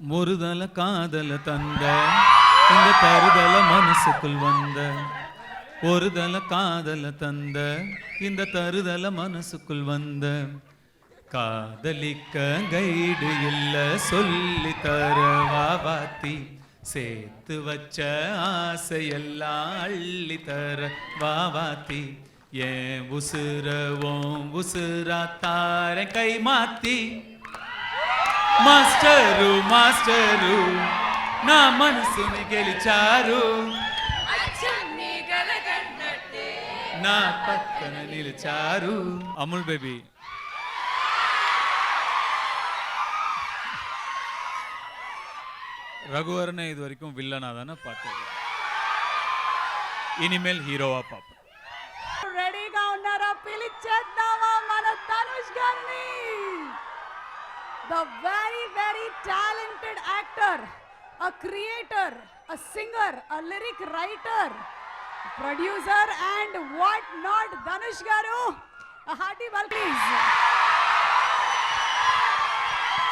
முறுதல காதல தந்த இந்த தருதல மனசுக்குள் வந்த ஒருதல காதல தந்த இந்த தருதல மனசுக்குள் வந்த காதலிக்க கைடு இல்ல சொல்லி தர வாவாத்தி சேர்த்து வச்ச ஆசையெல்லாம் அள்ளி தர வாவாத்தி ஏன் உசுரவோம் உசுரா தார கை மாத்தி మాస్టరు మాస్టరు నా మనసుని గెలిచారు నా పక్కన నిలిచారు అమూల్ బేబీ రఘువరనే ఇది వరకు విల్లనాదన పాట ఇనిమేల్ హీరోవా పాప రెడీగా ఉన్నారా పిలిచేద్దామా మన ధనుష్ గారిని the very talented actor, a creator, a singer, a lyric writer, producer and what not, Dhanush garu, a hearty welcome please.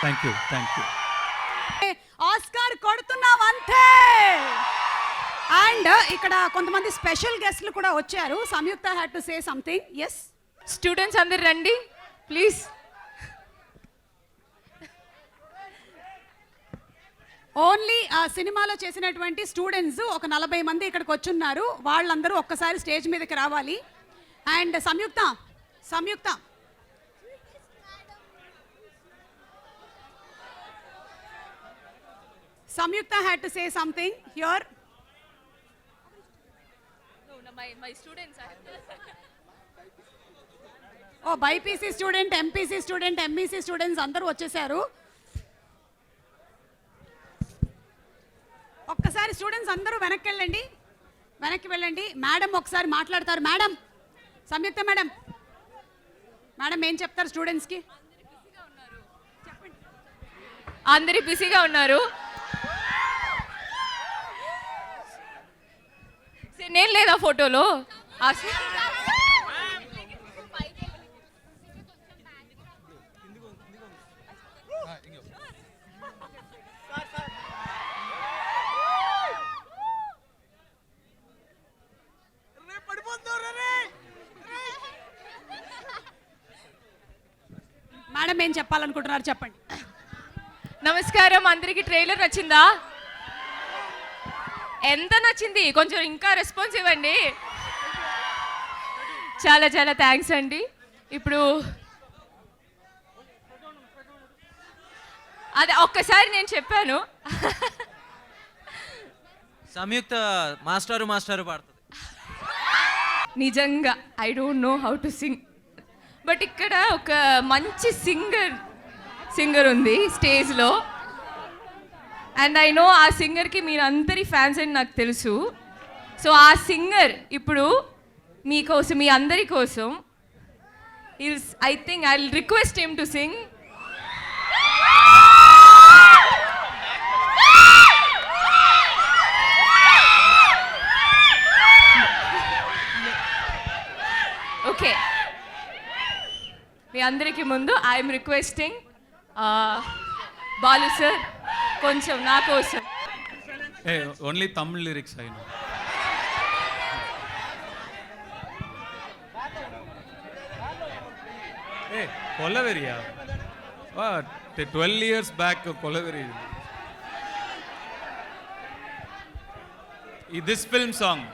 Thank you Oscar కొడుతున్నాం అంతే. అండ్ ఇక్కడ కొంతమంది స్పెషల్ గెస్ట్లు కూడా వచ్చారు. Samyukta had to say something. yes students అందరు రండి please. Only ఆ సినిమాలో చేసినటువంటి స్టూడెంట్స్ ఒక 40 మంది ఇక్కడికి వచ్చున్నారు. వాళ్ళందరూ ఒక్కసారి స్టేజ్ మీదకి రావాలి. And Samyuktha had to say something here. No, my students are. ఓ BiPC student, MPC student, MEC students అందరూ వచ్చేసారు. ఒక్కసారి స్టూడెంట్స్ అందరూ వెనక్కి వెళ్ళండి. మేడం ఒకసారి మాట్లాడతారు. మేడం, సంయుక్త మేడం ఏం చెప్తారు స్టూడెంట్స్కి? అందరూ బిజీగా ఉన్నారు. నేను లేదా ఫోటోలో? మేడం ఏం చెప్పాలనుకుంటున్నారు చెప్పండి. నమస్కారం అందరికి. ట్రైలర్ నచ్చిందా? ఎంత నచ్చింది? కొంచెం ఇంకా రెస్పాన్స్ ఇవ్వండి. చాలా థ్యాంక్స్ అండి. ఇప్పుడు అదే ఒక్కసారి నేను చెప్పాను. సంయుక్త మాస్టారు పాడుతుంది. నిజంగా I don't know how to sing, but ఇక్కడ ఒక మంచి సింగర్ ఉంది స్టేజ్లో. అండ్ ఐ నో ఆ సింగర్కి మీరు అందరి ఫ్యాన్స్ అని నాకు తెలుసు. సో ఆ సింగర్ ఇప్పుడు మీకోసం, మీ అందరి కోసం I think I will request him to sing. Okay, మీ అందరికీ ముందు ఐఎమ్ రిక్వెస్టింగ్ బాలు సార్ కొంచెం నా కోసం. ఓన్లీ తమిళ్ లిరిక్స్ అయినా కొల్లవెరియా 12 years back Kolaveri. This film song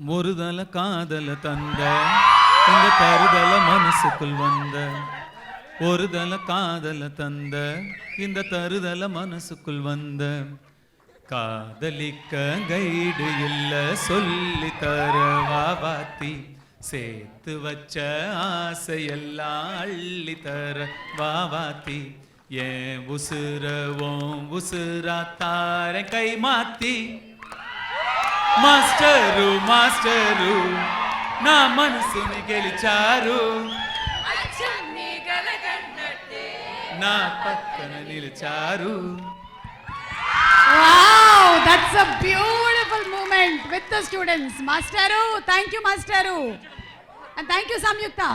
முறுதல காதல தந்த இந்த தருதல மனசுக்குள் வந்த ஒருதல காதல தந்த இந்த தருதல மனசுக்குள் வந்த காதலிக்க கைடு இல்ல சொல்லி தர வாவாத்தி சேர்த்து வச்ச ஆசையெல்லாம் அள்ளி தர வாவாத்தி ஏன் உசுரவோம் உசுரா தார கை மாத்தி మాస్టరు నా మనసుని గెలిచారు నా పక్కన నిలిచారు. Wow, that's a beautiful moment with the students. Masteru, thank you Masteru. And thank you Samyukta.